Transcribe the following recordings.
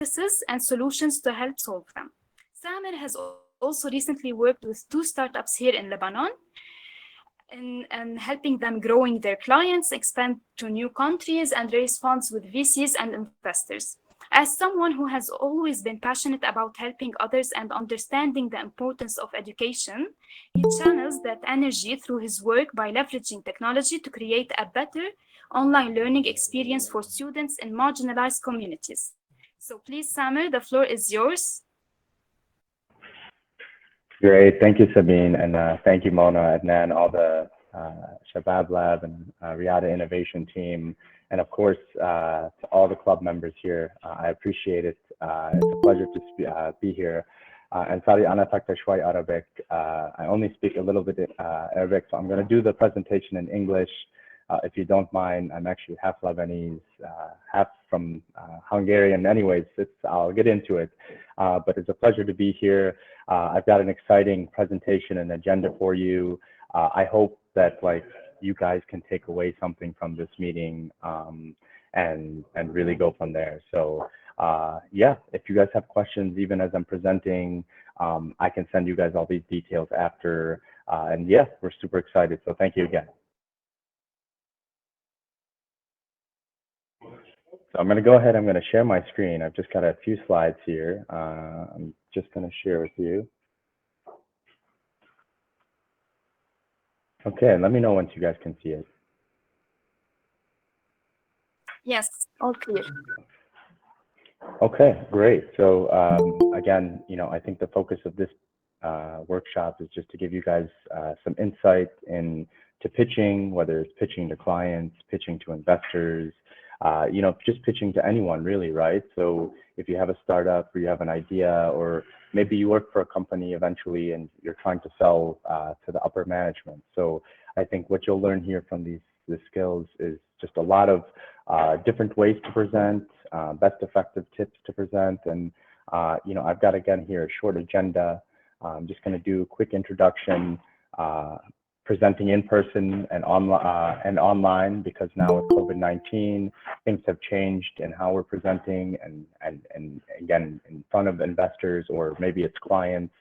practices and solutions to help solve them. Samer has also recently worked with two startups here in Lebanon and helping them growing their clients, expand to new countries, and raise funds with VCs and investors. As someone who has always been passionate about helping others and understanding the importance of education, he channels that energy through his work by leveraging technology to create a better online learning experience for students in marginalized communities. So please, Samer, the floor is yours. Great. Thank you, Sabine. And thank you, Mona, Adnan, all the Shabab Lab and Riyadh Innovation team. And of course, to all the club members here, I appreciate it. It's a pleasure to be here. And sorry, أنا أتحدث شوي Arabic. I only speak a little bit Arabic, so I'm going to do the presentation in English. If you don't mind, I'm actually half Lebanese, half from Hungarian. Anyways, I'll get into it. But it's a pleasure to be here. I've got an exciting presentation and agenda for you. I hope that you guys can take away something from this meeting and really go from there. So yeah, if you guys have questions, even as I'm presenting, I can send you guys all these details after. And yeah, we're super excited. So thank you again. So I'm going to go ahead. I'm going to share my screen. I've just got a few slides here. I'm just going to share with you. Okay, let me know once you guys can see it. Yes, all clear. Okay, great. So again, I think the focus of this workshop is just to give you guys some insight into pitching, whether it's pitching to clients, pitching to investors, just pitching to anyone really, right? So if you have a startup or you have an idea, or maybe you work for a company eventually and you're trying to sell to the upper management. So I think what you'll learn here from the skills is just a lot of different ways to present, best effective tips to present. And, I've got again here a short agenda. I'm just going to do a quick introduction, presenting in person and online, because now with COVID-19, things have changed in how we're presenting and again, in front of investors or maybe it's clients.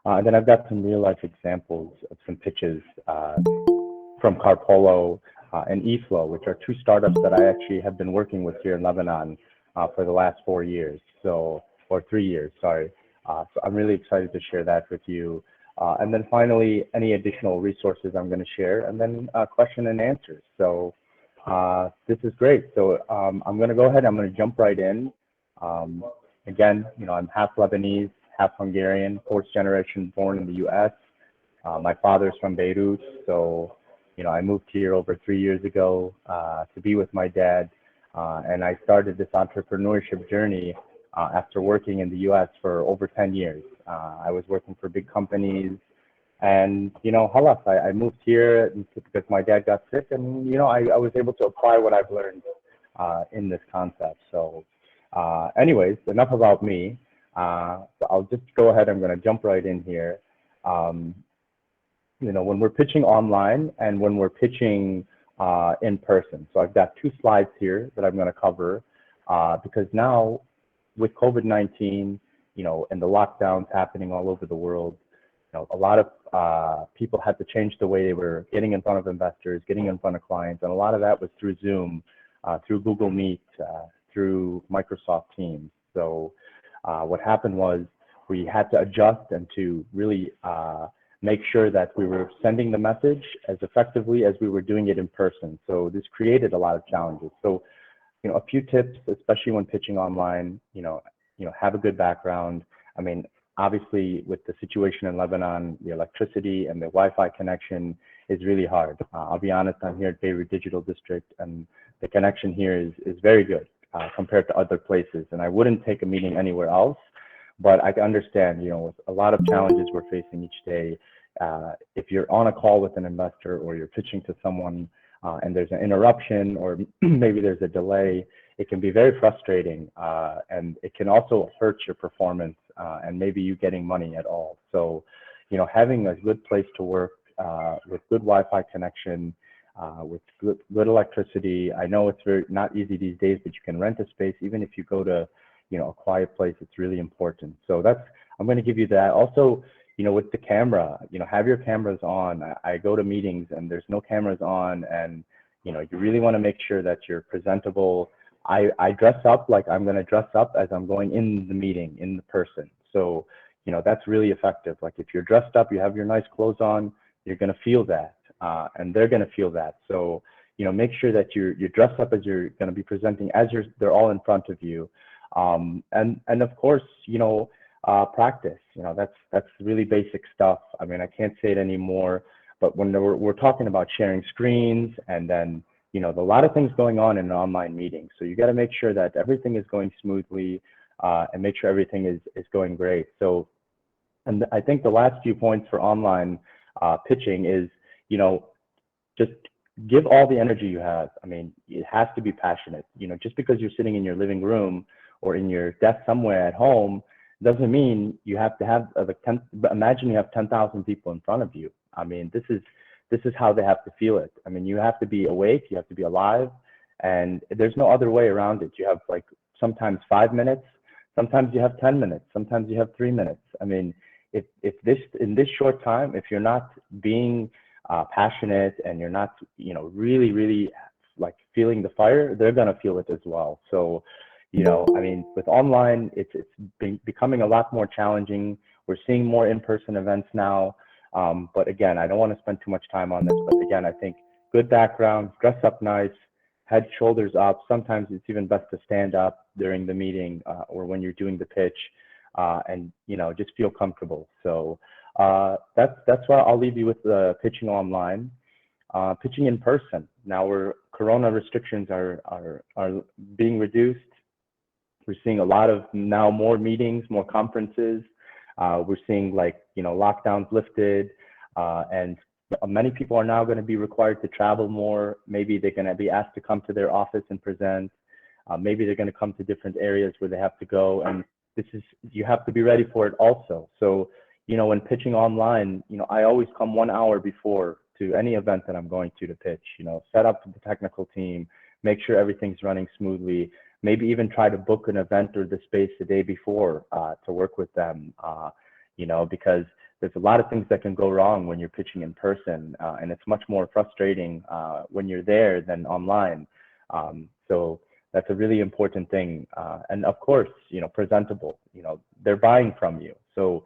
And then I've got some real life examples of some pitches from Carpolo and eFlow, which are two startups that I actually have been working with here in Lebanon for the last 4 years, or 3 years, sorry. So I'm really excited to share that with you. And then finally, any additional resources I'm going to share, and then question and answers. So this is great. So I'm going to go ahead. I'm going to jump right in. Again, I'm half Lebanese, half Hungarian, fourth generation born in the U.S. My father's from Beirut, so I moved here over 3 years ago to be with my dad, and I started this entrepreneurship journey after working in the U.S. for over 10 years. I was working for big companies, and halas, I moved here because my dad got sick, and I was able to apply what I've learned in this concept. So anyways, enough about me. So I'll just go ahead. I'm going to jump right in here. When we're pitching online and when we're pitching in person. So I've got 2 slides here that I'm going to cover because now with COVID-19, and the lockdowns happening all over the world, a lot of people had to change the way they were getting in front of investors, getting in front of clients, and a lot of that was through Zoom, through Google Meet, through Microsoft Teams. So what happened was we had to adjust and to really make sure that we were sending the message as effectively as we were doing it in person. So this created a lot of challenges. So, a few tips, especially when pitching online, have a good background. I mean, obviously with the situation in Lebanon, the electricity and the Wi-Fi connection is really hard. I'll be honest, I'm here at Beirut Digital District, and the connection here is very good compared to other places. And I wouldn't take a meeting anywhere else, but I can understand, with a lot of challenges we're facing each day, if you're on a call with an investor or you're pitching to someone and there's an interruption or maybe there's a delay, it can be very frustrating, and it can also hurt your performance and maybe you getting money at all. So, having a good place to work with good Wi-Fi connection, with good electricity. I know it's not easy these days, but you can rent a space. Even if you go to, a quiet place. It's really important. So I'm going to give you that. Also, with the camera, have your cameras on. I go to meetings and there's no cameras on, and, you really want to make sure that you're presentable. I dress up like I'm going to dress up as I'm going in the meeting, in the person. So, that's really effective. Like if you're dressed up, you have your nice clothes on, you're going to feel that, and they're going to feel that. So, make sure that you're dressed up as you're going to be presenting, as they're all in front of you. And of course, practice, that's really basic stuff. I mean, I can't say it anymore, but when we're talking about sharing screens, and then, a lot of things going on in an online meeting. So you got to make sure that everything is going smoothly, and make sure everything is going great. So, and I think the last few points for online pitching is, just give all the energy you have. I mean, it has to be passionate. Just because you're sitting in your living room or in your desk somewhere at home doesn't mean you have to have imagine you have 10,000 people in front of you. I mean, this is how they have to feel it. I mean, you have to be awake, you have to be alive, and there's no other way around it. You have like sometimes 5 minutes, sometimes you have 10 minutes, sometimes you have 3 minutes. I mean, if in this short time, if you're not being passionate, and you're not, really like feeling the fire, they're gonna feel it as well. So, I mean, with online, it's becoming a lot more challenging. We're seeing more in-person events now. But again, I don't want to spend too much time on this. But again, I think good background, dress up nice, head, shoulders up. Sometimes it's even best to stand up during the meeting, or when you're doing the pitch, and just feel comfortable. So that's why I'll leave you with the pitching online. Pitching in person. Now Corona restrictions are being reduced. We're seeing a lot of now more meetings, more conferences. We're seeing lockdowns lifted, and many people are now going to be required to travel more. Maybe they're going to be asked to come to their office and present. Maybe they're going to come to different areas where they have to go, and you have to be ready for it also. So, when pitching online, I always come 1 hour before to any event that I'm going to pitch. Set up the technical team, make sure everything's running smoothly. Maybe even try to book an event or the space the day before to work with them, because there's a lot of things that can go wrong when you're pitching in person, and it's much more frustrating when you're there than online. So that's a really important thing. And of course, presentable, they're buying from you. So,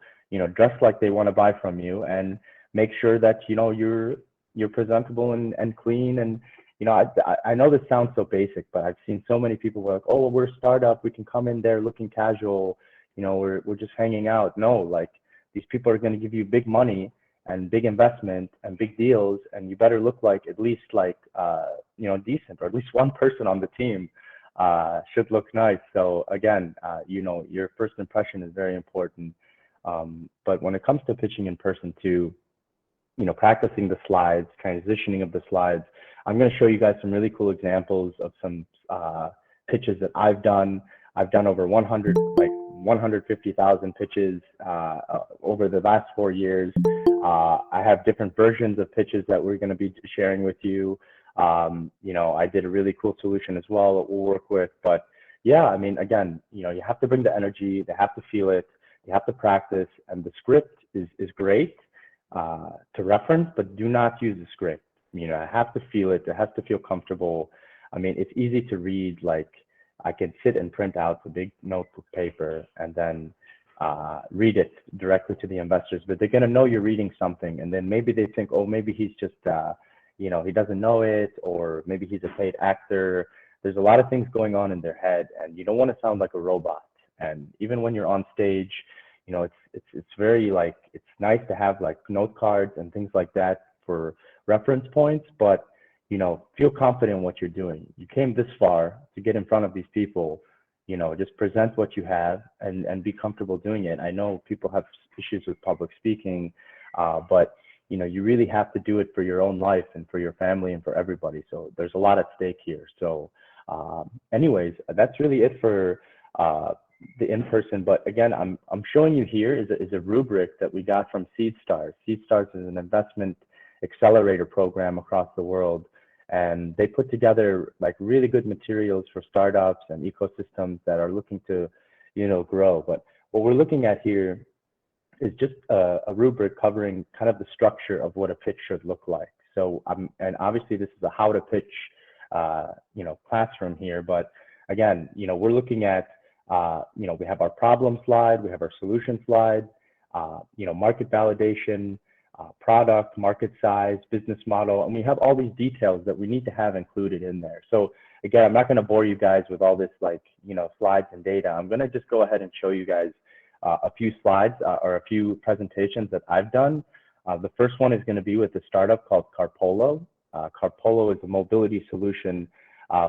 dress like they want to buy from you, and make sure that, you're presentable and clean. And, I know this sounds so basic, but I've seen so many people like, oh, we're a startup, we can come in there looking casual, we're just hanging out. No, like, these people are going to give you big money and big investment and big deals, and you better look like at least decent, or at least one person on the team should look nice. So again, your first impression is very important. But when it comes to pitching in person too, practicing the slides, transitioning of the slides, I'm going to show you guys some really cool examples of some pitches that I've done. I've done over 150,000 pitches over the last 4 years. I have different versions of pitches that we're going to be sharing with you. I did a really cool solution as well that we'll work with. But yeah, I mean, again, you have to bring the energy, they have to feel it, you have to practice, and the script is great to reference, but do not use the script. I have to feel it, it has to feel comfortable. I mean, it's easy to read, like I can sit and print out the big notebook paper and then read it directly to the investors, but they're going to know you're reading something, and then maybe they think, oh, maybe he's just he doesn't know it, or maybe he's a paid actor. There's a lot of things going on in their head, and you don't want to sound like a robot. And even when you're on stage, it's very it's nice to have note cards and things like that for reference points, but feel confident in what you're doing. You came this far to get in front of these people, just present what you have and be comfortable doing it. I know people have issues with public speaking, but you really have to do it for your own life and for your family and for everybody. So there's a lot at stake here. So anyways, that's really it for the in-person. But again, I'm showing you here is a rubric that we got from SeedStars. SeedStars is an investment accelerator program across the world, and they put together really good materials for startups and ecosystems that are looking to grow. But what we're looking at here is just a rubric covering kind of the structure of what a pitch should look like. So, and obviously this is a how to pitch, classroom here. But again, we're looking at, we have our problem slide, we have our solution slide, market validation, product, market size, business model, and we have all these details that we need to have included in there. So again, I'm not going to bore you guys with all this slides and data. I'm going to just go ahead and show you guys a few slides or a few presentations that I've done. The first one is going to be with a startup called Carpolo. Carpolo is a mobility solution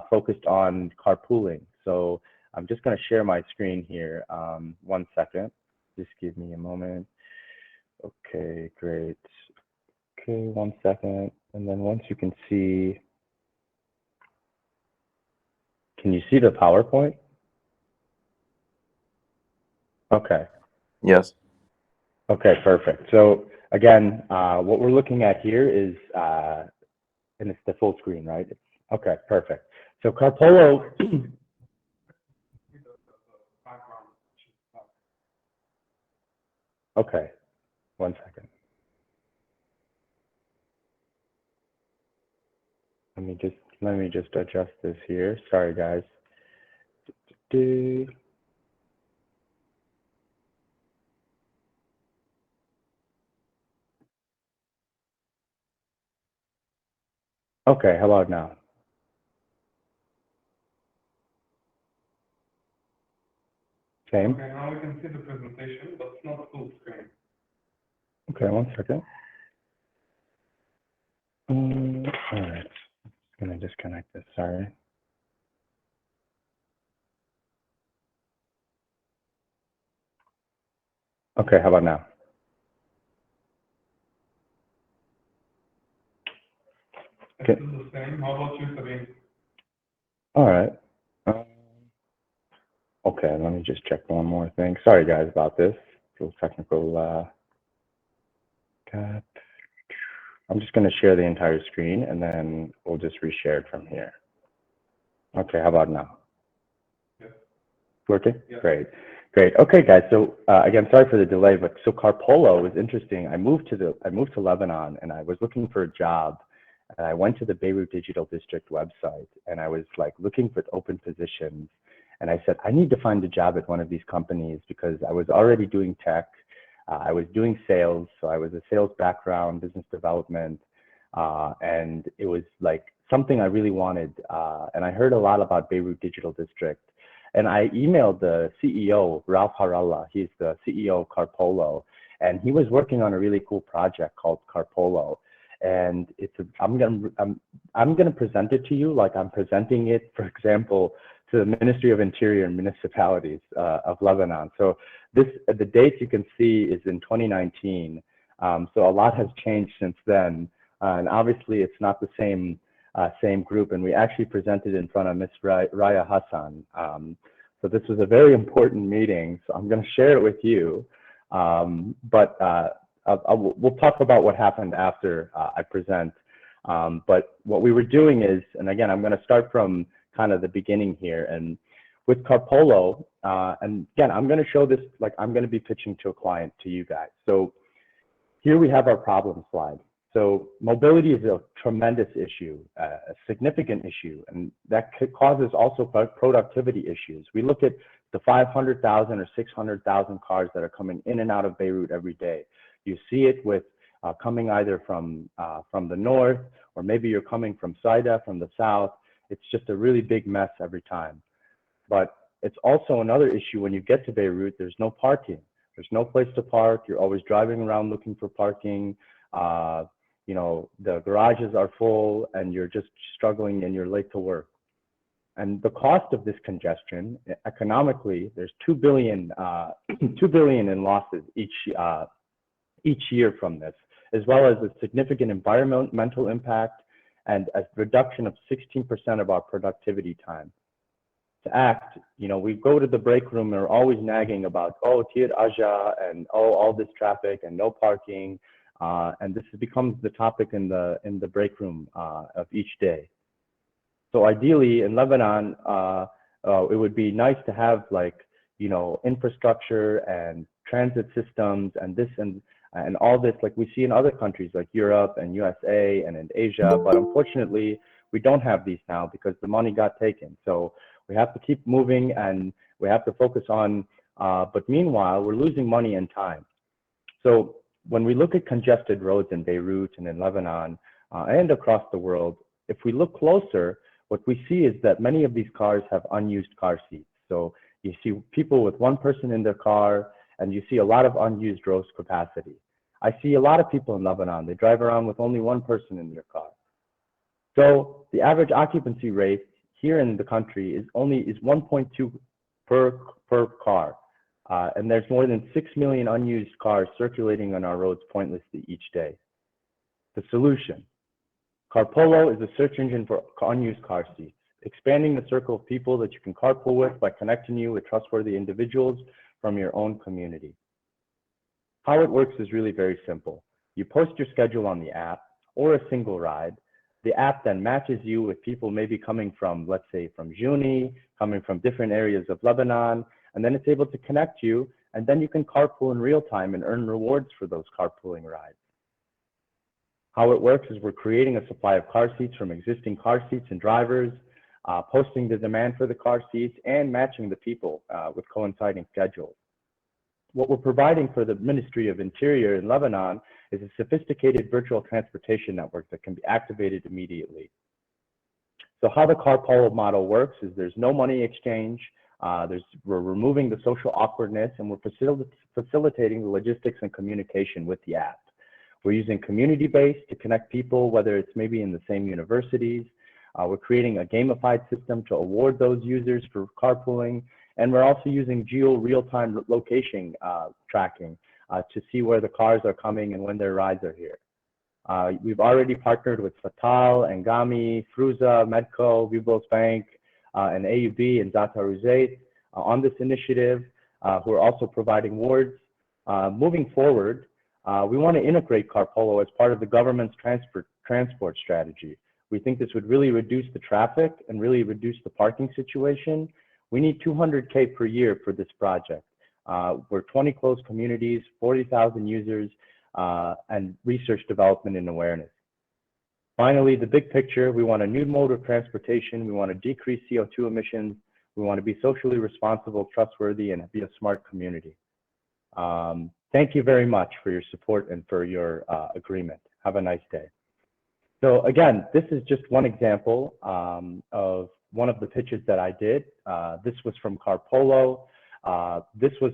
focused on carpooling. So I'm just going to share my screen here. 1 second. Just give me a moment. Okay, great. Okay, 1 second. And then once you can see, can you see the PowerPoint? Okay. Yes. Okay, perfect. So again, what we're looking at here is, and it's the full screen, right? Okay, perfect. So Carpolo. Okay, 1 second. Let me just adjust this here. Sorry, guys. Okay, how about now? Same? Okay, now we can see the presentation, but it's not full screen. Okay, 1 second. All right, I'm gonna disconnect this, sorry. Okay, how about now? It's still the same. How about you, Sabine? All right. Okay, let me just check one more thing. Sorry, guys, about this. Little technical gap. I'm just going to share the entire screen, and then we'll just reshare it from here. Okay, how about now? Yeah. Working? Yeah. Great. Great. Okay, guys. So again, sorry for the delay, but so Carpolo was interesting. I moved to Lebanon, and I was looking for a job. And I went to the Beirut Digital District website, and I was looking for open positions. And I said, I need to find a job at one of these companies because I was already doing tech. I was doing sales, so I was a sales background, business development, and it was something I really wanted. And I heard a lot about Beirut Digital District. And I emailed the CEO, Ralph Harallah. He's the CEO of Carpolo, and he was working on a really cool project called Carpolo. And I'm gonna present it to you like I'm presenting it, for example, to the Ministry of Interior and Municipalities of Lebanon. So the date you can see is in 2019. So a lot has changed since then, and obviously it's not the same group. And we actually presented in front of Ms. Raya Hassan. So this was a very important meeting. So I'm going to share it with you, but we'll talk about what happened after I present. But what we were doing is, and again, I'm going to start from kind of the beginning here. And with Carpolo, and again, I'm going to show this like I'm going to be pitching to a client to you guys. So here we have our problem slide. So mobility is a tremendous issue, a significant issue, and that causes also productivity issues. We look at the 500,000 or 600,000 cars that are coming in and out of Beirut every day. You see it with coming either from the north, or maybe you're coming from Saida, from the south. It's just a really big mess every time. But it's also another issue when you get to Beirut, there's no parking. There's no place to park. You're always driving around looking for parking. The garages are full and you're just struggling and you're late to work. And the cost of this congestion, economically, there's $2 billion in losses each year from this, as well as a significant environmental impact and a reduction of 16% of our productivity time. To act, we go to the break room and we're always nagging about, oh, Tir Aja, and oh, all this traffic and no parking. And this becomes the topic in the break room of each day. So ideally in Lebanon, it would be nice to have infrastructure and transit systems and this and all this, like we see in other countries like Europe and USA and in Asia. But unfortunately, we don't have these now because the money got taken. So we have to keep moving and we have to focus on, but meanwhile, we're losing money and time. So when we look at congested roads in Beirut and in Lebanon and across the world, if we look closer, what we see is that many of these cars have unused car seats. So you see people with one person in their car, and you see a lot of unused road capacity. I see a lot of people in Lebanon, they drive around with only one person in their car. So the average occupancy rate here in the country is 1.2 per car. And there's more than 6 million unused cars circulating on our roads pointlessly each day. The solution: Carpolo is a search engine for unused car seats, expanding the circle of people that you can carpool with by connecting you with trustworthy individuals from your own community. How it works is really very simple. You post your schedule on the app or a single ride. The app then matches you with people maybe coming from, let's say, from Juni, coming from different areas of Lebanon, and then it's able to connect you, and then you can carpool in real time and earn rewards for those carpooling rides. How it works is we're creating a supply of car seats from existing car seats and drivers, posting the demand for the car seats, and matching the people with coinciding schedules. What we're providing for the Ministry of Interior in Lebanon is a sophisticated virtual transportation network that can be activated immediately. So how the Carpolo model works is there's no money exchange, we're removing the social awkwardness, and we're facilitating the logistics and communication with the app. We're using community-based to connect people, whether it's maybe in the same universities. We're creating a gamified system to award those users for carpooling. And we're also using geo real-time location tracking to see where the cars are coming and when their rides are here. We've already partnered with Fatal, Engami, Fruza, Medco, Vivos Bank, and AUB and Zata Ruzait on this initiative, who are also providing awards. Moving forward, we want to integrate Carpolo as part of the government's transport strategy. We think this would really reduce the traffic and really reduce the parking situation. We need 200K per year for this project. We're 20 closed communities, 40,000 users, and research, development, and awareness. Finally, the big picture: we want a new mode of transportation. We want to decrease CO2 emissions. We want to be socially responsible, trustworthy, and be a smart community. Thank you very much for your support and for your agreement. Have a nice day. So again, this is just one example of one of the pitches that I did. This was from Carpolo. This was,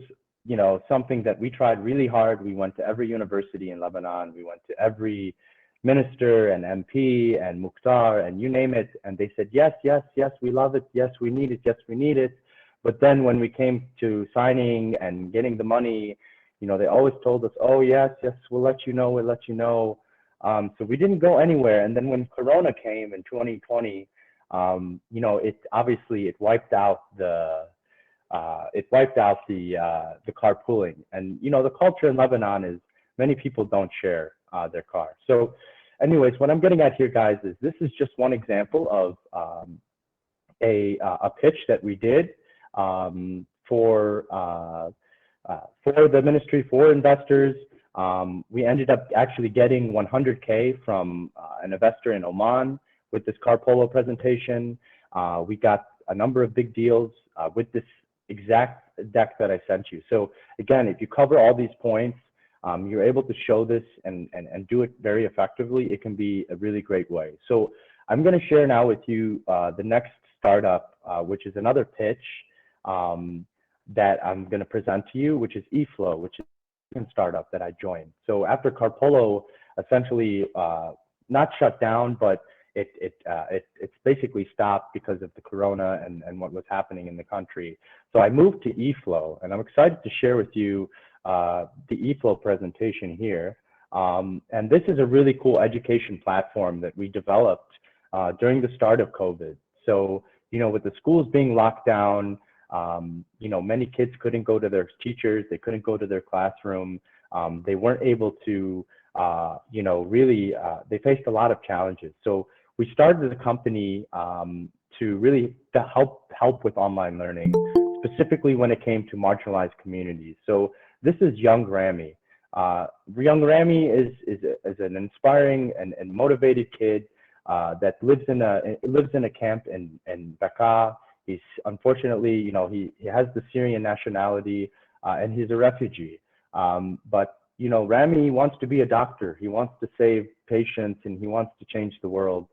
something that we tried really hard. We went to every university in Lebanon. We went to every minister and MP and Mukhtar and you name it. And they said, yes, yes, yes, we love it. Yes, we need it. Yes, we need it. But then when we came to signing and getting the money, they always told us, oh, yes, yes, we'll let you know, we'll let you know. So we didn't go anywhere. And then when Corona came in 2020, it wiped out the carpooling. And the culture in Lebanon is many people don't share their car. So anyways, what I'm getting at here, guys, is this is just one example of a pitch that we did for the ministry, for investors. We ended up actually getting 100K from an investor in Oman with this Carpolo presentation. We got a number of big deals with this exact deck that I sent you. So again, if you cover all these points, you're able to show this and do it very effectively. It can be a really great way. So I'm going to share now with you the next startup, which is another pitch that I'm going to present to you, which is eFlow, which is a startup that I joined. So after Carpolo essentially not shut down, but it's basically stopped because of the Corona and what was happening in the country. So I moved to eFlow, and I'm excited to share with you the eFlow presentation here. And this is a really cool education platform that we developed during the start of COVID. So, with the schools being locked down, many kids couldn't go to their teachers, they couldn't go to their classroom, they weren't able to, they faced a lot of challenges. So we started a company to really help with online learning, specifically when it came to marginalized communities. So this is young Rami. Young Rami is an inspiring and motivated kid that lives in a camp in Bekaa. He's unfortunately, you know, he has the Syrian nationality and he's a refugee. But you know, Rami wants to be a doctor. He wants to save patients and he wants to change the world.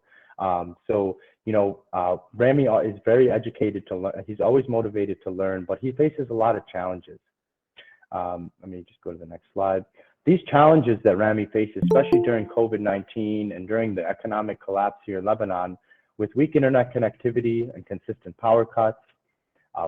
So you know, Rami is very educated to learn. He's always motivated to learn, but he faces a lot of challenges. Let me just go to the next slide. These challenges that Rami faces, especially during COVID-19 and during the economic collapse here in Lebanon, with weak internet connectivity and consistent power cuts,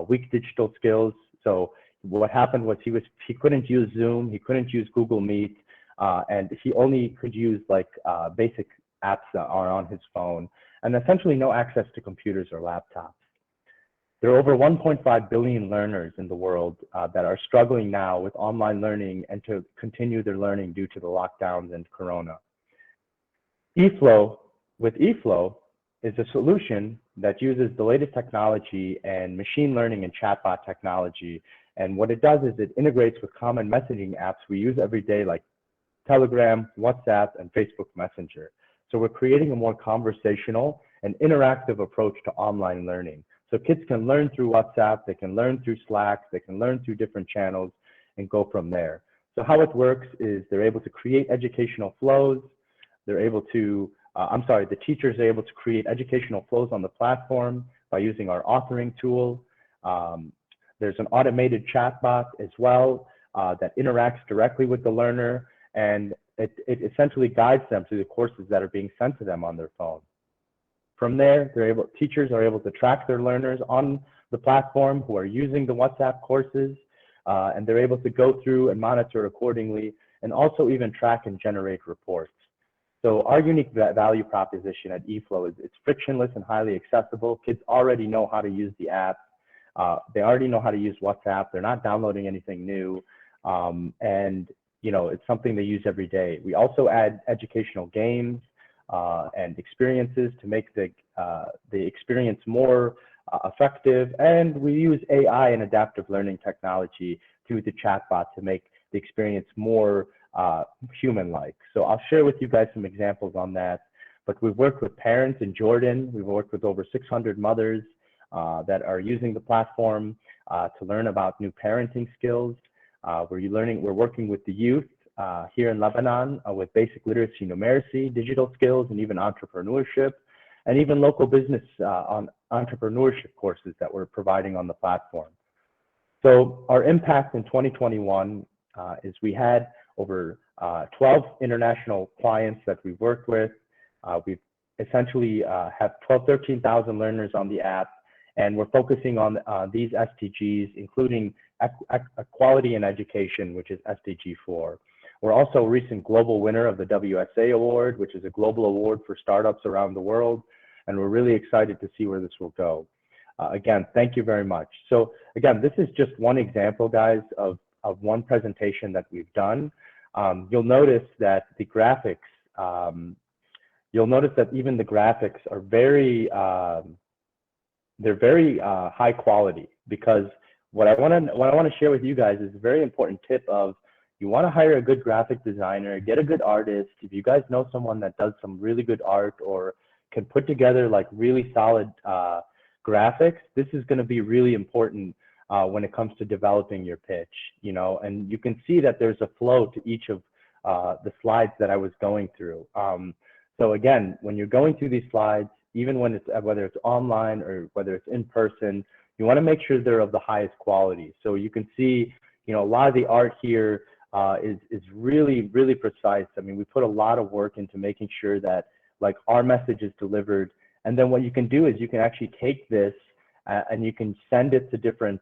weak digital skills. So what happened was he couldn't use Zoom, he couldn't use Google Meet, and he only could use like basic apps that are on his phone, and essentially no access to computers or laptops. There are over 1.5 billion learners in the world that are struggling now with online learning and to continue their learning due to the lockdowns and Corona. With eFlow is a solution that uses the latest technology and machine learning and chatbot technology. And what it does is it integrates with common messaging apps we use every day, like Telegram, WhatsApp, and Facebook Messenger. So we're creating a more conversational and interactive approach to online learning. So kids can learn through WhatsApp, they can learn through Slack, they can learn through different channels and go from there. So how it works is they're able to create educational flows. They're able to, the teachers are able to create educational flows on the platform by using our authoring tool. There's an automated chatbot as well that interacts directly with the learner, and it essentially guides them through the courses that are being sent to them on their phone. From there, teachers are able to track their learners on the platform who are using the WhatsApp courses, and they're able to go through and monitor accordingly, and also even track and generate reports. So our unique value proposition at eFlow is it's frictionless and highly accessible. Kids already know how to use the app. They already know how to use WhatsApp. They're not downloading anything new. And you know, it's something they use every day. We also add educational games and experiences to make the experience more effective. And we use AI and adaptive learning technology through the chatbot to make the experience more human-like. So I'll share with you guys some examples on that. But we've worked with parents in Jordan. We've worked with over 600 mothers that are using the platform to learn about new parenting skills. We're working with the youth here in Lebanon with basic literacy, numeracy, digital skills, and even entrepreneurship, and even local business on entrepreneurship courses that we're providing on the platform. So our impact in 2021 is we had over 12 international clients that we've worked with. We've essentially have 13,000 learners on the app, and we're focusing on these SDGs, including equality in education, which is SDG 4. We're also a recent global winner of the WSA Award, which is a global award for startups around the world, and we're really excited to see where this will go. Again, thank you very much. So again, this is just one example, guys, of one presentation that we've done. You'll notice that the graphics, even the graphics are very, they're very high quality, because what I want to share with you guys is a very important tip of, you want to hire a good graphic designer, get a good artist. If you guys know someone that does some really good art or can put together like really solid graphics, this is going to be really important when it comes to developing your pitch, you know. And you can see that there's a flow to each of the slides that I was going through. So again, when you're going through these slides, even when it's whether it's online or whether it's in person, you want to make sure they're of the highest quality. So you can see, you know, a lot of the art here is really, really precise. I mean, we put a lot of work into making sure that like our message is delivered. And then what you can do is you can actually take this and you can send it to different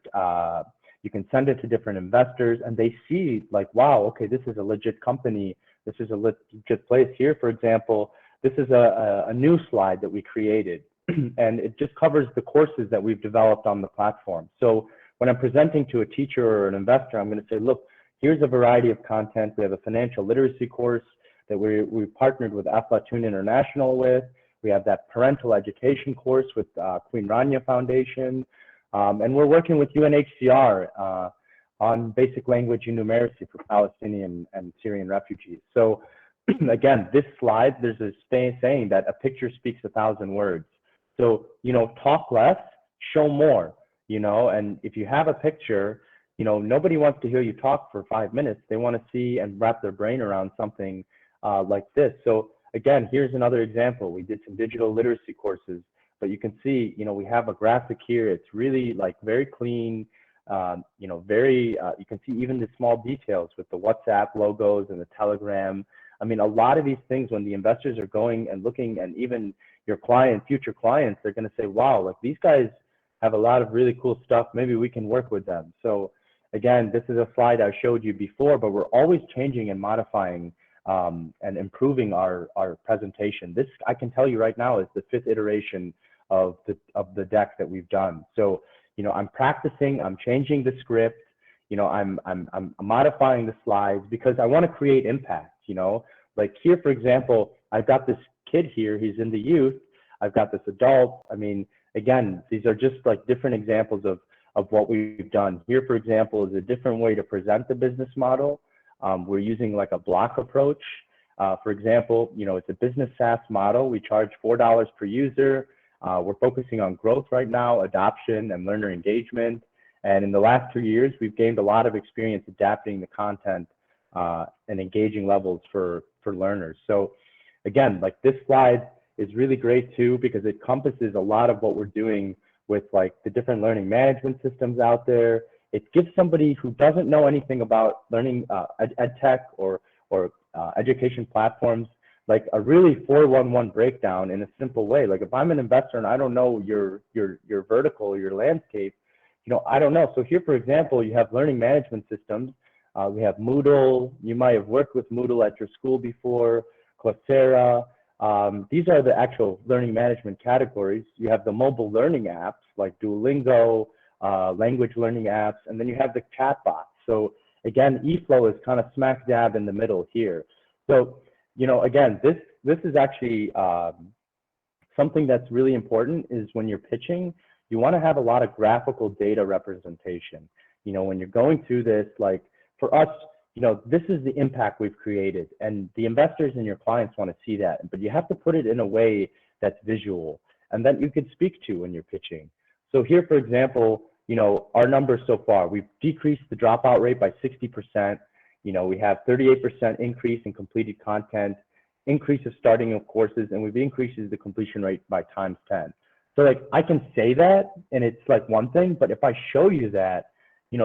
investors, and they see like, wow, okay, this is a legit company. This is a legit place. Here, for example, this is a new slide that we created, and it just covers the courses that we've developed on the platform. So when I'm presenting to a teacher or an investor, I'm going to say, look, here's a variety of content. We have a financial literacy course that we've partnered with Aflatun International with. We have that parental education course with Queen Rania Foundation. And we're working with UNHCR on basic language and numeracy for Palestinian and Syrian refugees. So again, this slide, there's a saying that a picture speaks 1,000 words. So, talk less, show more, and if you have a picture, nobody wants to hear you talk for 5 minutes. They want to see and wrap their brain around something like this. So again, here's another example. We did some digital literacy courses, but you can see, we have a graphic here. It's really like very clean, you can see even the small details with the WhatsApp logos and the Telegram. I mean, a lot of these things, when the investors are going and looking, and even your future clients, they're going to say, wow, like these guys have a lot of really cool stuff. Maybe we can work with them. So again, this is a slide I showed you before, but we're always changing and modifying and improving our presentation. This, I can tell you right now, is the 5th iteration of the deck that we've done. So, I'm practicing, I'm changing the script, I'm modifying the slides because I want to create impact, like here, for example, I've got this kid here, he's in the youth, I've got this adult. I mean, again, these are just like different examples of what we've done. Here, for example, is a different way to present the business model. We're using like a block approach. For example, it's a business SaaS model. We charge $4 per user. We're focusing on growth right now, adoption, and learner engagement. And in the last 2 years, we've gained a lot of experience adapting the content and engaging levels for learners. So again, like this slide is really great too, because it encompasses a lot of what we're doing with like the different learning management systems out there. It gives somebody who doesn't know anything about learning ed tech or education platforms like a really 411 breakdown in a simple way. Like if I'm an investor and I don't know your vertical, your landscape, I don't know. So here, for example, you have learning management systems. We have Moodle. You might have worked with Moodle at your school before, Coursera. These are the actual learning management categories. You have the mobile learning apps like Duolingo, language learning apps, and then you have the chatbots. So again, eFlow is kind of smack dab in the middle here. So, again, this is actually something that's really important is when you're pitching, you want to have a lot of graphical data representation. When you're going through this, like for us, this is the impact we've created, and the investors and your clients want to see that, but you have to put it in a way that's visual and that you can speak to when you're pitching. So here, for example, our numbers so far, we've decreased the dropout rate by 60%. We have 38% increase in completed content, increase of starting of courses, and we've increased the completion rate by times 10. So like I can say that and it's like one thing, but if I show you that,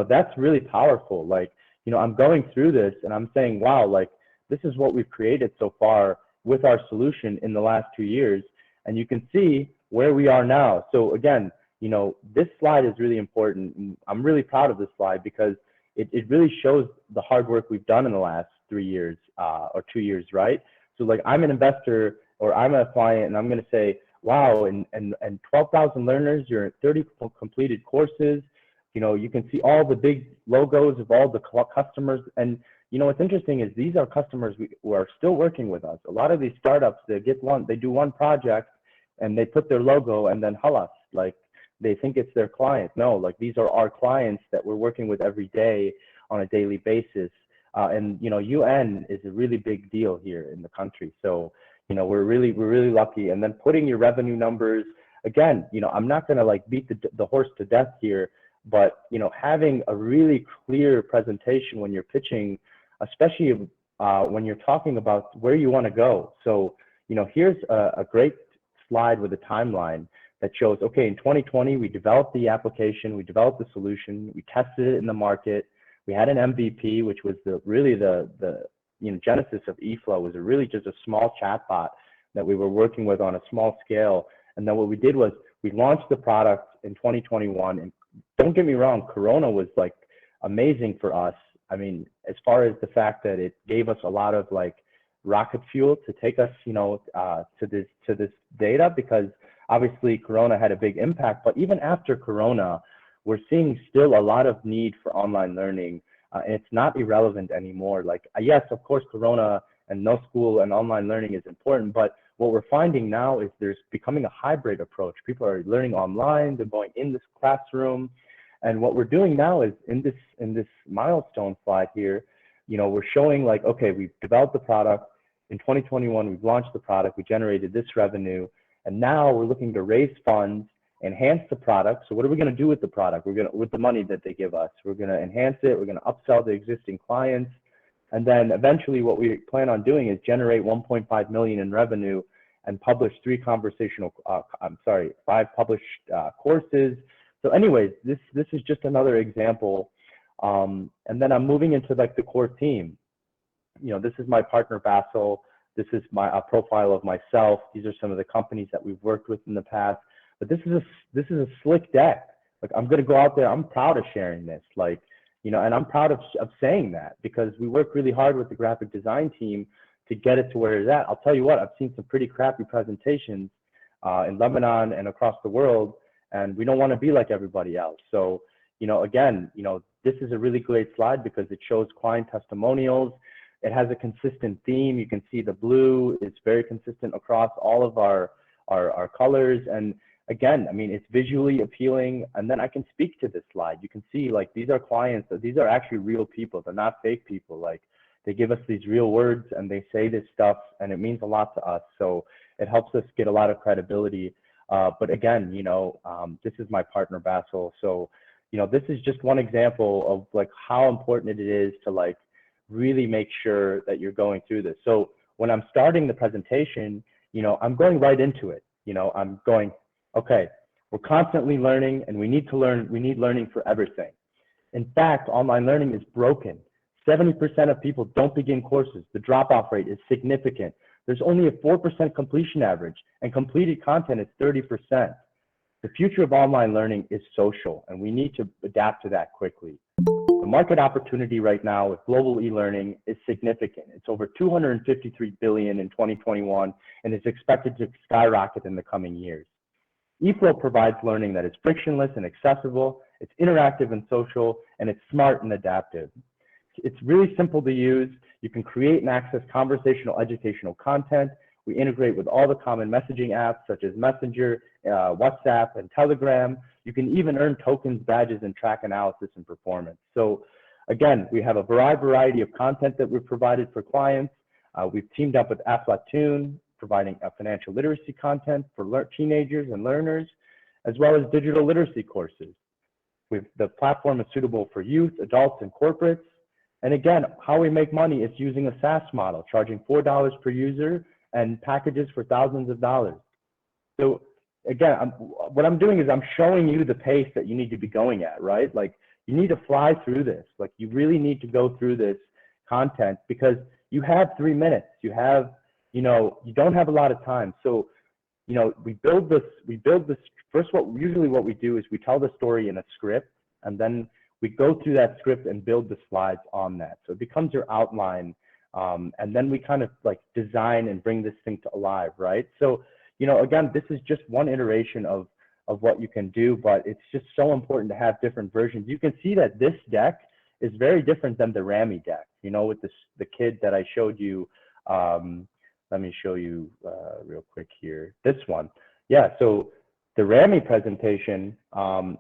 that's really powerful. Like, I'm going through this and I'm saying, wow, like this is what we've created so far with our solution in the last 2 years. And you can see where we are now. So again, this slide is really important. I'm really proud of this slide because it really shows the hard work we've done in the last 3 years or 2 years, right? So like I'm an investor or I'm a client and I'm going to say, wow, and 12,000 learners, you're at 30 completed courses. You can see all the big logos of all the customers. And what's interesting is these are customers who are still working with us. A lot of these startups, they do one project and they put their logo and then halas, like they think it's their client. No, like these are our clients that we're working with every day on a daily basis. And UN is a really big deal here in the country. So, we're really lucky. And then putting your revenue numbers, again, I'm not going to like beat the horse to death here, but having a really clear presentation when you're pitching, especially when you're talking about where you want to go. So, here's a great slide with a timeline that shows, okay, in 2020, we developed the application, we developed the solution, we tested it in the market, we had an MVP, which was really the genesis of eFlow, was really just a small chatbot that we were working with on a small scale. And then what we did was we launched the product in 2021. And don't get me wrong, Corona was like amazing for us. I mean, as far as the fact that it gave us a lot of like rocket fuel to take us, to this data, because obviously Corona had a big impact. But even after Corona, we're seeing still a lot of need for online learning. And it's not irrelevant anymore. Like, yes, of course, Corona and no school and online learning is important, but what we're finding now is there's becoming a hybrid approach. People are learning online, they're going in this classroom. And what we're doing now is in this milestone slide here, you know, we're showing like, okay, we've developed the product. In 2021, we've launched the product, we generated this revenue, and now we're looking to raise funds, enhance the product. So what are we going to do with the product? With the money that they give us, we're going to enhance it, we're going to upsell the existing clients. And then eventually what we plan on doing is generate 1.5 million in revenue and publish 5 published courses. So anyways, this is just another example. And then I'm moving into like the core team. You know, this is my partner, Basil. This is my profile of myself. These are some of the companies that we've worked with in the past. But this is a slick deck. Like, I'm going to go out there. I'm proud of sharing this. Like, you know, and I'm proud of saying that because we work really hard with the graphic design team to get it to where it's at. I'll tell you what, I've seen some pretty crappy presentations in Lebanon and across the world, and we don't want to be like everybody else. So, you know, again, you know, this is a really great slide because it shows client testimonials. It has a consistent theme. You can see the blue is very consistent across all of our colors. And again, I mean, it's visually appealing. And then I can speak to this slide. You can see like these are clients, these are actually real people. They're not fake people. Like, they give us these real words and they say this stuff and it means a lot to us. So it helps us get a lot of credibility. But again, you know, this is my partner, Basil. So, you know, this is just one example of like how important it is to like really make sure that you're going through this. So when I'm starting the presentation, you know, I'm going right into it. You know, I'm going, okay, we're constantly learning and we need to learn. We need learning for everything. In fact, online learning is broken. 70% of people don't begin courses. The drop-off rate is significant. There's only a 4% completion average, and completed content is 30%. The future of online learning is social, and we need to adapt to that quickly. The market opportunity right now with global e-learning is significant. It's over 253 billion in 2021, and is expected to skyrocket in the coming years. eFlow provides learning that is frictionless and accessible, it's interactive and social, and it's smart and adaptive. It's really simple to use. You can create and access conversational educational content. We integrate with all the common messaging apps such as Messenger, WhatsApp, and Telegram. You can even earn tokens, badges, and track analysis and performance. So again, we have a variety of content that we've provided for clients. We've teamed up with Aflatoon, providing financial literacy content for teenagers and learners, as well as digital literacy courses. The platform is suitable for youth, adults, and corporates. And again, how we make money is using a SaaS model, charging $4 per user and packages for thousands of dollars. So again, what I'm doing is I'm showing you the pace that you need to be going at, right? Like, you need to fly through this. Like, you really need to go through this content because you have 3 minutes. You have, you know, you don't have a lot of time. So, you know, we build this first. Usually what we do is we tell the story in a script, and then we go through that script and build the slides on that. So it becomes your outline. And then we kind of like design and bring this thing to alive, right? So, you know, again, this is just one iteration of what you can do, but it's just so important to have different versions. You can see that this deck is very different than the Rami deck, you know, with the kid that I showed you. Let me show you real quick here. This one. Yeah, so the Rami presentation,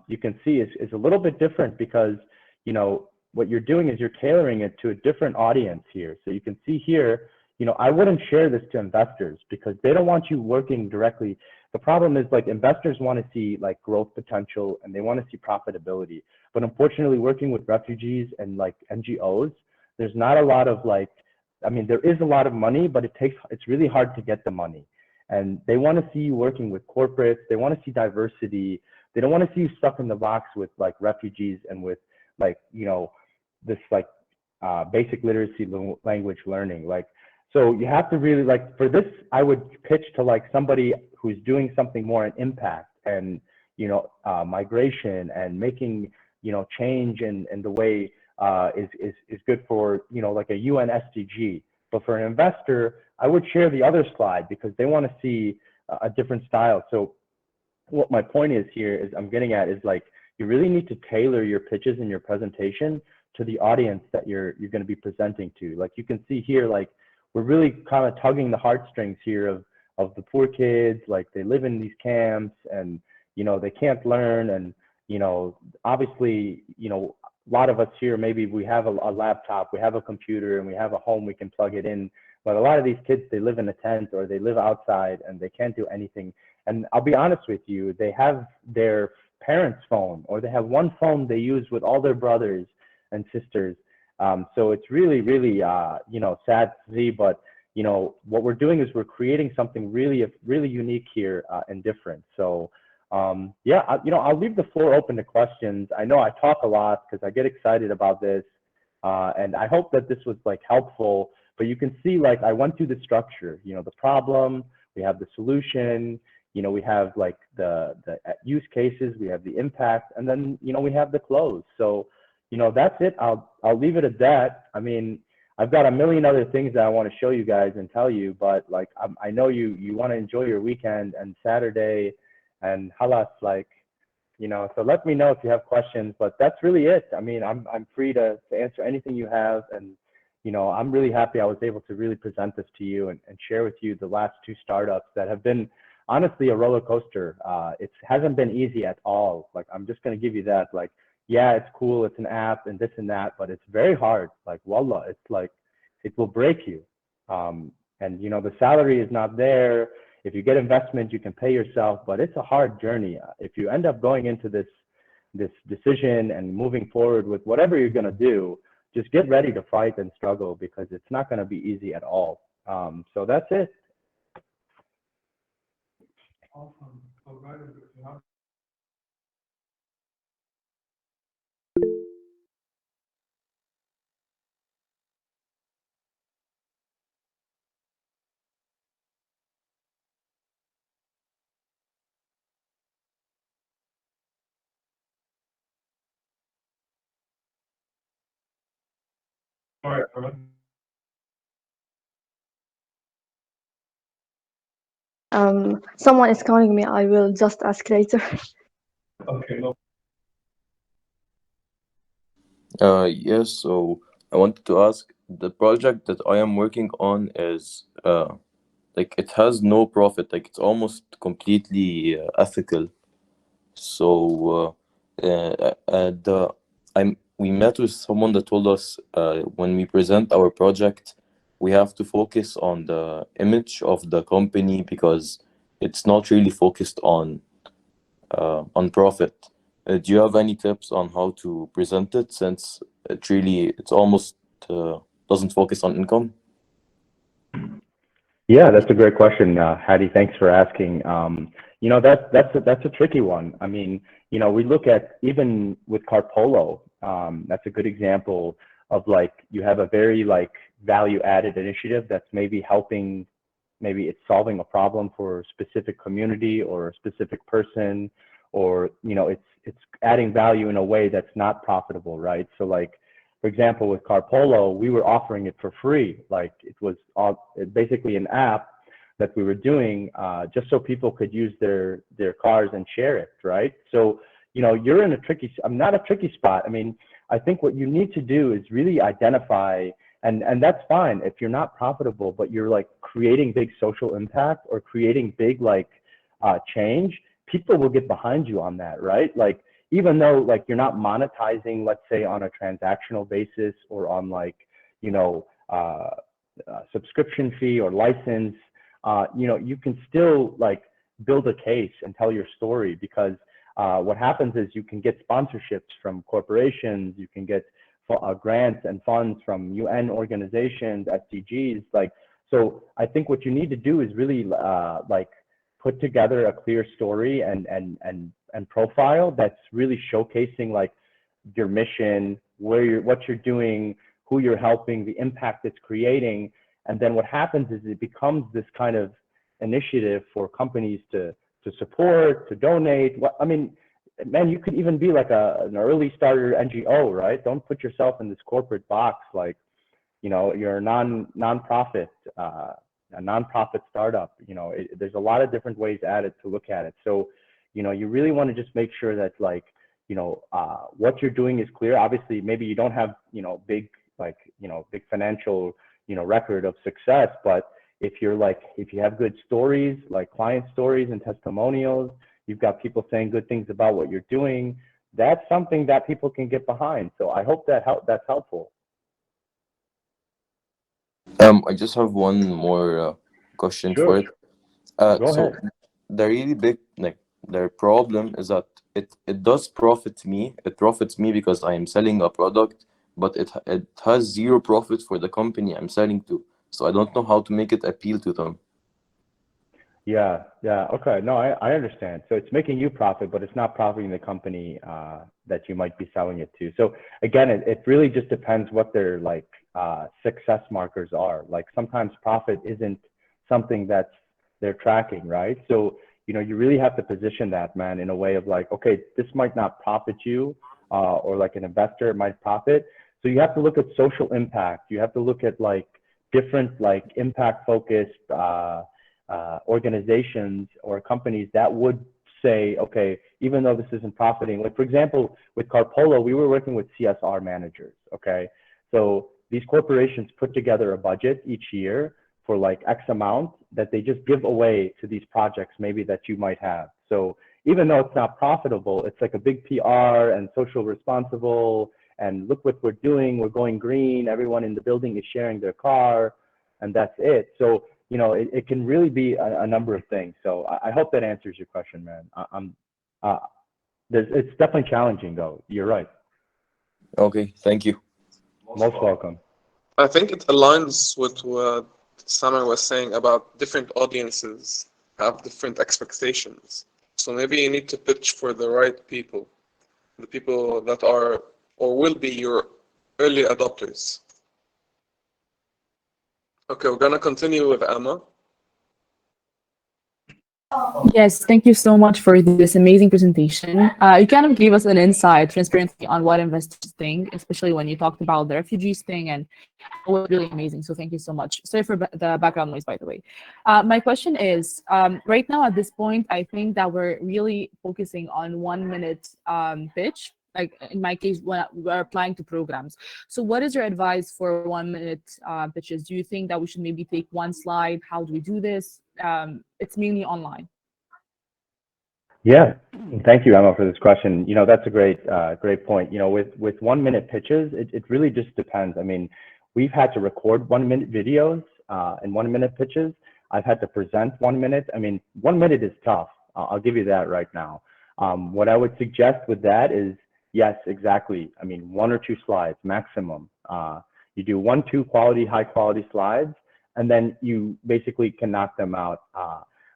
you can see is a little bit different because, you know, what you're doing is you're tailoring it to a different audience here. So you can see here, you know, I wouldn't share this to investors because they don't want you working directly. The problem is, like, investors want to see like growth potential and they want to see profitability. But unfortunately, working with refugees and like NGOs, there's not a lot of like, I mean, there is a lot of money, but it's really hard to get the money. And they want to see you working with corporates. They want to see diversity. They don't want to see you stuck in the box with like refugees and with like, you know, this like basic literacy language learning. Like, so you have to really, like, for this, I would pitch to like somebody who's doing something more in impact and, you know, migration and making, you know, change in the way is good for, you know, like a UN SDG. But for an investor, I would share the other slide because they want to see a different style. So what my point is here is I'm getting at is like, you really need to tailor your pitches and your presentation to the audience that you're going to be presenting to. Like, you can see here, like, we're really kind of tugging the heartstrings here of the poor kids. Like they live in these camps and, they can't learn. And, obviously, a lot of us here, maybe we have a laptop, we have a computer, and we have a home we can plug it in. But a lot of these kids, they live in a tent or they live outside and they can't do anything. And I'll be honest with you, they have their parents' phone or they have one phone they use with all their brothers and sisters. So it's really, really, sad to see. But, what we're doing is we're creating something really, really unique here and different. So, I'll leave the floor open to questions. I know I talk a lot because I get excited about this. And I hope that this was like helpful, but you can see like I went through the structure, the problem, we have the solution, we have like the use cases, we have the impact, and then, we have the close. So, that's it. I'll leave it at that. I mean, I've got a million other things that I want to show you guys and tell you, but like, I know you want to enjoy your weekend and Saturday and halas, like, so let me know if you have questions, but that's really it. I mean, I'm free to answer anything you have. And, I'm really happy I was able to really present this to you and share with you the last two startups that have been honestly a roller coaster. It hasn't been easy at all. Like, I'm just going to give you that. Like, yeah, it's cool, it's an app and this and that, but it's very hard. Like, wallah, it's like, it will break you. And, the salary is not there. If you get investment, you can pay yourself, but it's a hard journey. If you end up going into this decision and moving forward with whatever you're going to do, just get ready to fight and struggle because it's not going to be easy at all. So that's it. Awesome. So guys, if you have sorry, Someone is calling me. I will just ask later. okay, no. Yes, so I wanted to ask, the project that I am working on is like it has no profit, like it's almost completely ethical. So we met with someone that told us when we present our project, we have to focus on the image of the company because it's not really focused on profit. Do you have any tips on how to present it since it's almost doesn't focus on income? Yeah, that's a great question, Hadi. Thanks for asking. That's a tricky one. I mean, we look at even with Carpolo, that's a good example of like you have a very like value added initiative that's maybe helping, maybe it's solving a problem for a specific community or a specific person, or it's adding value in a way that's not profitable, right? So like, for example, with Carpolo, we were offering it for free. Like it was basically an app that we were doing just so people could use their cars and share it, right? So, you're in I'm not a tricky spot. I mean, I think what you need to do is really identify, and that's fine if you're not profitable, but you're like creating big social impact or creating big like change, people will get behind you on that, right? Like, even though like you're not monetizing, let's say on a transactional basis or on like, subscription fee or license, you can still like build a case and tell your story because what happens is you can get sponsorships from corporations, you can get grants and funds from UN organizations, SDGs. Like, so I think what you need to do is really like put together a clear story and profile that's really showcasing like your mission, what you're doing, who you're helping, the impact it's creating. And then what happens is it becomes this kind of initiative for companies to support, to donate. I mean, man, you could even be like an early starter NGO, right? Don't put yourself in this corporate box. Like, you're a nonprofit, a nonprofit startup. There's a lot of different ways at it to look at it. So, you really want to just make sure that like, what you're doing is clear. Obviously, maybe you don't have, big financial, record of success, but if you have good stories, like client stories and testimonials, you've got people saying good things about what you're doing, that's something that people can get behind. So I hope that's helpful. I just have one more question Sure. for it. Go So ahead. the really big, like, their problem is that it does profit me. It profits me because I am selling a product, but it has zero profit for the company I'm selling to. So I don't know how to make it appeal to them. Yeah, okay. No, I understand. So it's making you profit, but it's not profiting the company that you might be selling it to. So again, it really just depends what their like success markers are. Like sometimes profit isn't something that's they're tracking, right? So, you really have to position that, man, in a way of like, okay, this might not profit you, or like an investor might profit. So you have to look at social impact. You have to look at like different like impact focused organizations or companies that would say, okay, even though this isn't profiting, like for example, with Carpolo, we were working with CSR managers, okay? So these corporations put together a budget each year for like X amount that they just give away to these projects maybe that you might have. So even though it's not profitable, it's like a big PR and social responsible, and look what we're doing, we're going green, everyone in the building is sharing their car, and that's it. So it can really be a number of things. So I hope that answers your question, man. It's definitely challenging, though. You're right. Okay, thank you. Most welcome. I think it aligns with what Samir was saying about different audiences have different expectations. So maybe you need to pitch for the right people, the people that are or will be your early adopters. Okay, we're gonna continue with Emma. Yes, thank you so much for this amazing presentation. You kind of gave us an insight, transparency on what investors think, especially when you talked about the refugees thing, and it was really amazing. So thank you so much. Sorry for the background noise, by the way. My question is, right now at this point, I think that we're really focusing on 1 minute pitch. Like in my case, when we're applying to programs. So what is your advice for 1 minute pitches? Do you think that we should maybe take one slide? How do we do this? It's mainly online. Yeah, thank you, Emma, for this question. That's a great point. With 1 minute pitches, it really just depends. I mean, we've had to record 1 minute videos and 1 minute pitches. I've had to present 1 minute. I mean, 1 minute is tough. I'll give you that right now. What I would suggest with that is, yes, exactly. I mean, 1 or 2 slides maximum. You do 1, 2 high quality slides, and then you basically can knock them out.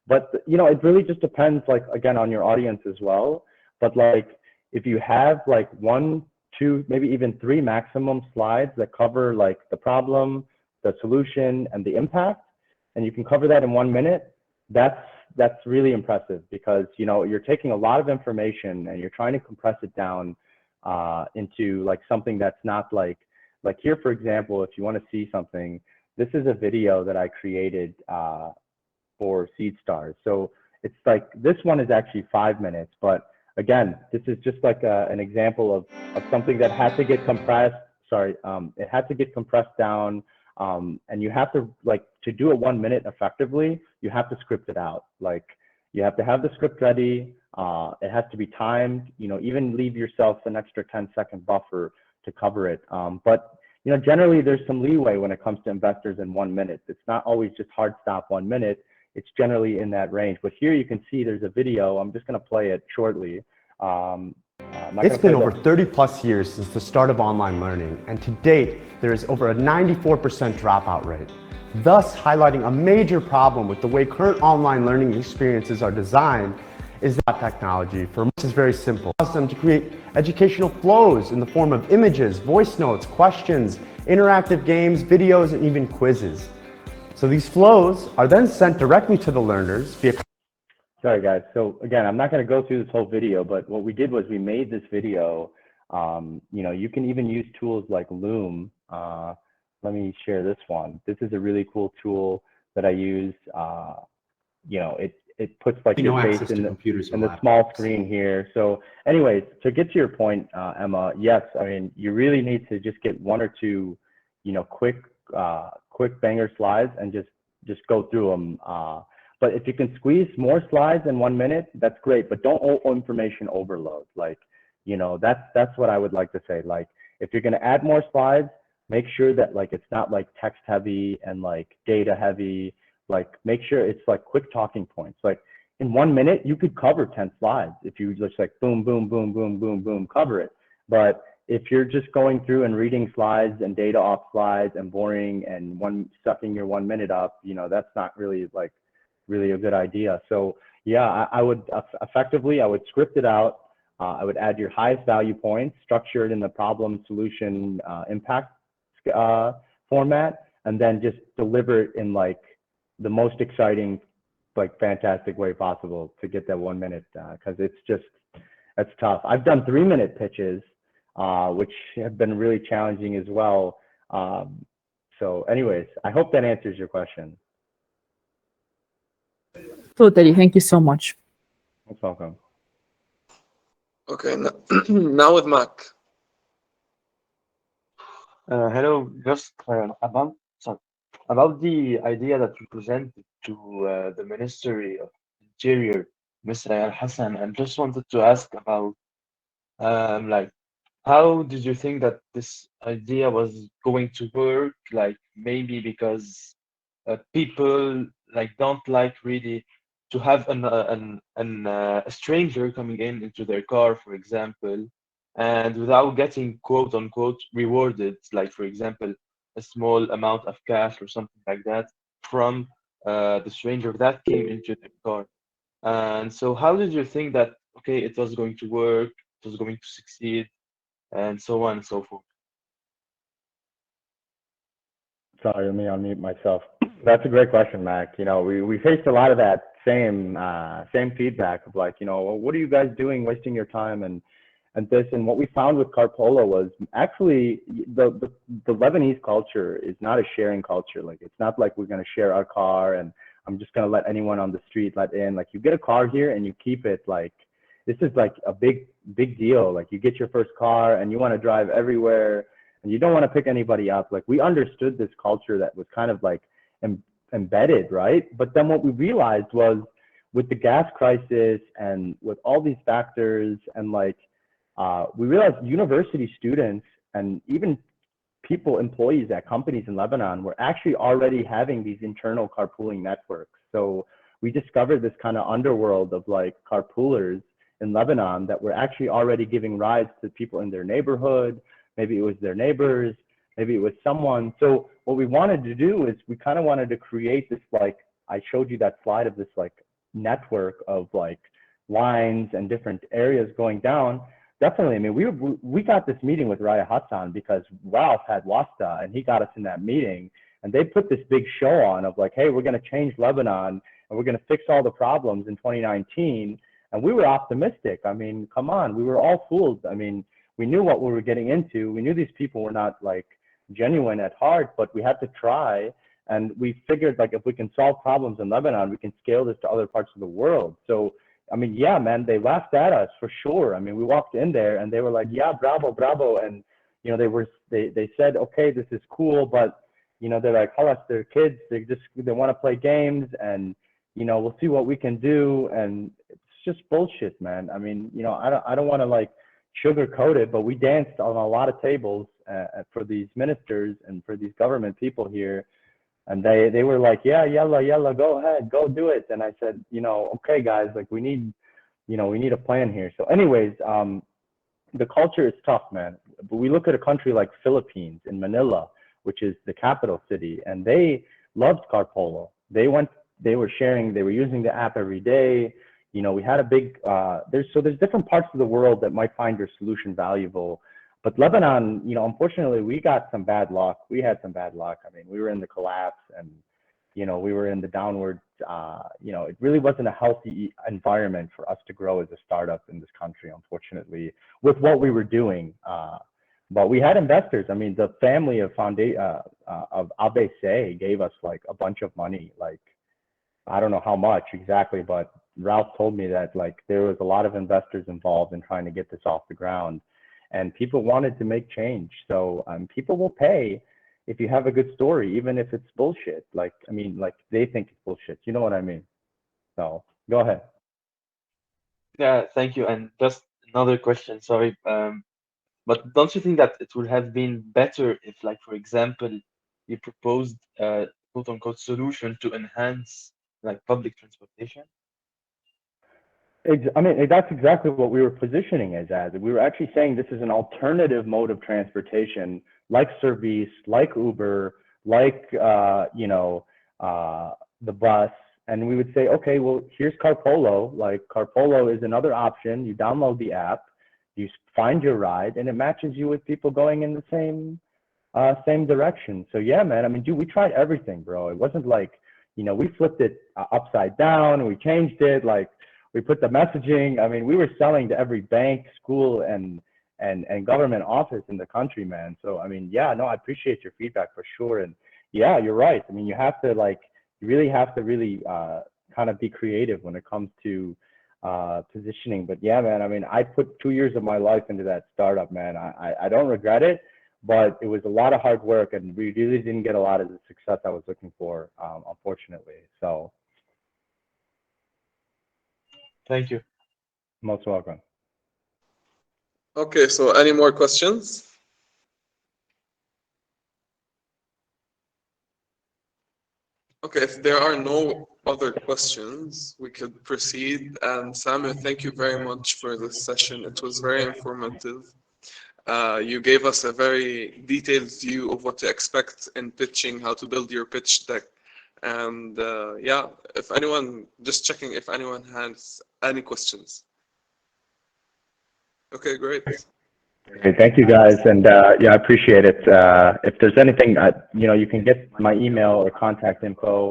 But it really just depends, like, again, on your audience as well. But like, if you have like 1, 2, maybe even 3 maximum slides that cover like the problem, the solution, and the impact, and you can cover that in 1 minute, that's really impressive, because you're taking a lot of information and you're trying to compress it down into like something that's not like here, for example, if you want to see something, this is a video that I created for SeedStars. So it's like, this one is actually 5 minutes, but again, this is just like an example of something that had to get compressed. It had to get compressed down, and you have to, like, to do it 1 minute effectively, you have to script it out. Like, you have to have the script ready. It has to be timed. Even leave yourself an extra 10-second buffer to cover it. But generally there's some leeway when it comes to investors in 1 minute. It's not always just hard stop 1 minute. It's generally in that range. But here you can see there's a video. I'm just going to play it shortly. It's been over 30 plus years since the start of online learning, and to date, there is over a 94% dropout rate, thus highlighting a major problem with the way current online learning experiences are designed. Is that technology, for most, is very simple. It allows them to create educational flows in the form of images, voice notes, questions, interactive games, videos, and even quizzes. So these flows are then sent directly to the learners via... Sorry guys, so again, I'm not going to go through this whole video, but what we did was we made this video. You can even use tools like Loom. Let me share this one. This is a really cool tool that I use. It puts like your face in the small screen here. So anyways, to get to your point, Emma, yes, I mean, you really need to just get 1 or 2, quick banger slides and just just go through them. But if you can squeeze more slides in 1 minute, that's great. But don't information overload. Like, you know, that's what I would like to say. Like, if you're gonna add more slides, make sure that like it's not like text heavy and like data heavy. Like, make sure it's like quick talking points. Like, in 1 minute, you could cover 10 slides if you just like boom, boom, boom, boom, boom, boom, cover it. But if you're just going through and reading slides and data off slides and boring and sucking your 1 minute up, you know, that's not really like really a good idea. So yeah, I would effectively, I would script it out. I would add your highest value points, structured in the problem solution impact format, and then just deliver it in like the most exciting, like fantastic way possible to get that 1 minute, because that's tough. I've done 3 minute pitches, which have been really challenging as well. So anyways, I hope that answers your question. Totally. Thank you so much. Most welcome. Okay, now with Mac. Hello, just about the idea that you presented to the Ministry of Interior, Mr. Al Hassan, and just wanted to ask about like, how did you think that this idea was going to work? Like, maybe because people like don't like really to have a stranger coming into their car, for example, and without getting quote unquote rewarded, like for example, a small amount of cash or something like that from the stranger that came into the car. And so, how did you think that okay, it was going to work, it was going to succeed, and so on and so forth? Sorry, let me unmute myself. That's a great question, Mac. You know, we faced a lot of that same feedback of like, you know, well, what are you guys doing, wasting your time and this. And what we found with Carpola was actually the Lebanese culture is not a sharing culture. Like, it's not like we're going to share our car and I'm just going to let anyone on the street let in. Like, you get a car here and you keep it. Like, this is like a big deal. Like, you get your first car and you want to drive everywhere and you don't want to pick anybody up. Like, we understood this culture that was kind of like embedded, right? But then what we realized was with the gas crisis and with all these factors and like, we realized university students and even employees at companies in Lebanon were actually already having these internal carpooling networks. So we discovered this kind of underworld of like carpoolers in Lebanon that were actually already giving rides to people in their neighborhood. Maybe it was their neighbors, maybe it was someone. So what we wanted to do is we kind of wanted to create this, like, I showed you that slide of this like network of like lines and different areas going down. Definitely. I mean, we got this meeting with Raya Hassan because Ralph had Wasta and he got us in that meeting, and they put this big show on of like, hey, we're going to change Lebanon and we're going to fix all the problems in 2019. And we were optimistic. I mean, come on, we were all fooled. I mean, we knew what we were getting into. We knew these people were not like genuine at heart, but we had to try. And we figured like if we can solve problems in Lebanon, we can scale this to other parts of the world. So I mean, yeah, man, they laughed at us for sure. I mean, we walked in there and they were like, yeah, bravo, bravo. And, you know, they said, okay, this is cool, but, you know, they're like, halas, they're kids. They want to play games and, you know, we'll see what we can do. And it's just bullshit, man. I mean, you know, I don't want to like sugarcoat it, but we danced on a lot of tables for these ministers and for these government people here. And they were like, yeah, yalla, go ahead, go do it. And I said, you know, okay, guys, like we need a plan here. So anyways, the culture is tough, man. But we look at a country like Philippines in Manila, which is the capital city, and they loved Carpola. They were using the app every day. You know, we had a big, there's different parts of the world that might find your solution valuable. But Lebanon, you know, unfortunately, we got some bad luck. We had some bad luck. I mean, we were in the collapse and, you know, we were in the downward, you know, it really wasn't a healthy environment for us to grow as a startup in this country, unfortunately, with what we were doing. But we had investors. I mean, the family of Abe Say gave us like a bunch of money. Like, I don't know how much exactly, but Ralph told me that like there was a lot of investors involved in trying to get this off the ground. And people wanted to make change. So people will pay if you have a good story, even if it's bullshit, like, I mean, like they think it's bullshit, you know what I mean? So go ahead. Yeah, thank you. And just another question, sorry. But don't you think that it would have been better if, like, for example, you proposed a quote unquote solution to enhance like public transportation? I mean, that's exactly what we were positioning as. We were actually saying this is an alternative mode of transportation, like Service, like Uber, like the bus, and we would say, okay, well, here's Carpolo. Like Carpolo is another option. You download the app, you find your ride, and it matches you with people going in the same direction. So yeah, man. I mean, dude, we tried everything, bro. It wasn't like, we flipped it upside down. We changed it. Like, we put the messaging. I mean, we were selling to every bank, school, and government office in the country, man. So, I mean, yeah, no, I appreciate your feedback for sure. And yeah, you're right. I mean, you really have to kind of be creative when it comes to positioning. But yeah, man, I mean, I put 2 years of my life into that startup, man. I don't regret it, but it was a lot of hard work, and we really didn't get a lot of the success I was looking for, unfortunately. So. Thank you. Most welcome. Okay, so any more questions? Okay, if there are no other questions, we could proceed. And Samuel, thank you very much for this session. It was very informative. You gave us a very detailed view of what to expect in pitching, how to build your pitch deck. And yeah, just checking if anyone has any questions. Okay, great. Okay, thank you guys, and yeah, I appreciate it. If there's anything, you can get my email or contact info